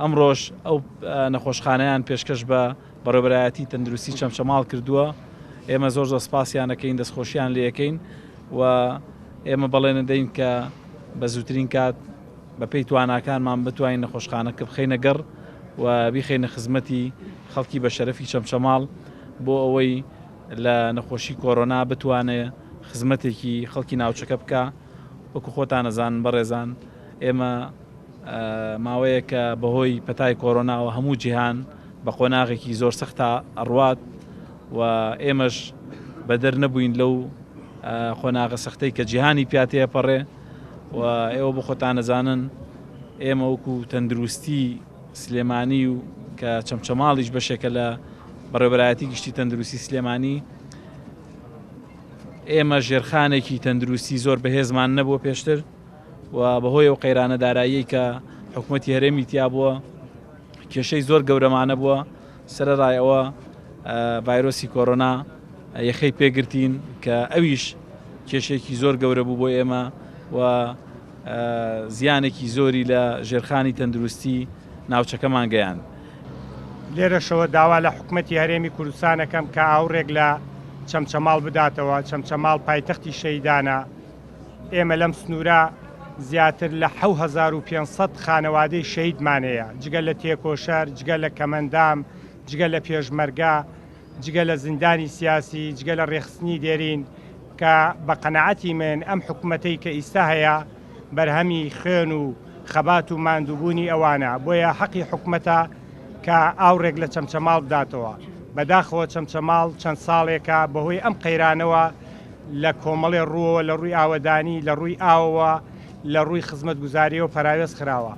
ئەمڕۆژ ئەو نەخۆشخانەیان پێشکەش بە بەڕێوەبەرایەتی تەندروستی چەمچەماڵ کردووە. ئێمە زۆر سپاسیان دەکەین، دەستخۆشیان لێ یەکەین و ئێمە بەڵێنە دەین کە بە زووترین کات بە پێی تواناکانمان بتوانین نەخۆشخانەکە بخەینە گەڕ و بیخەینە خزمەتی خەڵکی بە شەرەفی چەمچەماڵ بۆ ئەوەی لە نەخۆشی کۆرۆنا بتوانێت خزمەتێکی خەڵکی ناوچەکە بکە. وەکو خۆتان نەزانن بەڕێزان، ئێمە ماوەیە کە بەهۆی پەتای کۆرۆناوە هەموو جیهان بە قۆناغێکی زۆر سەختا ئەڕوات و ئێمەش بەدەر نەبووین لەو خۆناغە سەختەی کە جیهانی پیاتەیە پەڕێ و ئێوە بۆ خۆتان نەزانن ئێمە وەکو تەندروستی سلێمانی و کە چەمچەماڵیش بەشێکە لە بەڕێوەبەرایەتی گشتی تەندروستی سلێمانی، ئێمە ژێرخانێکی تەندروستی زۆر بەهێزمان نەبووە پێشتر و بەهۆی ئەو قەیرانە دارایی کە حکوومەتی هەرێمی تیا بووە کێشەی زۆر گەورەمانە بووە. سەرەڕایەوە ڤایرۆسی کۆرۆنا یەخەی پێگرتین کە ئەویش کێشێکی زۆر گەورە بوو بۆ ئێمە و زیانێکی زۆری لە ژێرخانی تەندروستی ناوچەکەمان گەیاند. لێرەشەوە داوا لە حکوومەتی هەرێمی کوردستانەکەم کە ئاوڕێک لە چەمچەماڵ بداتەوە. چەمچەماڵ پایتەختی شەیدانە. ئێمە لەم سنوورە زیاتر لە 1500 خانەوادەی شەیدمانەیە، جگە لە تێکۆشەر، جگە لە کەمەندام، جگە لە پێشمەرگا، جگە لە زیندانی سیاسی، جگە لە ڕێخستنی دێرین کە بە قەنەعەتی من ئەم حکوومەتەی کە ئیستا هەیە بەرهەمی خوێن و خەبات و ماندووبوونی ئەوانە، بۆیە حەقی حکوومەتە کە ئاوڕێک لە چەمچەماڵ بداتەوە. بەداخەوە چەمچەماڵ چەند ساڵێکە بەهۆی ئەم قەیرانەوە لە کۆمەڵێ ڕووەوە، لە ڕووی ئاوەدانی، لە ڕووی ئاوەوە، لە ڕووی خزمەتگوزاریەوە پەراوێز خراوە.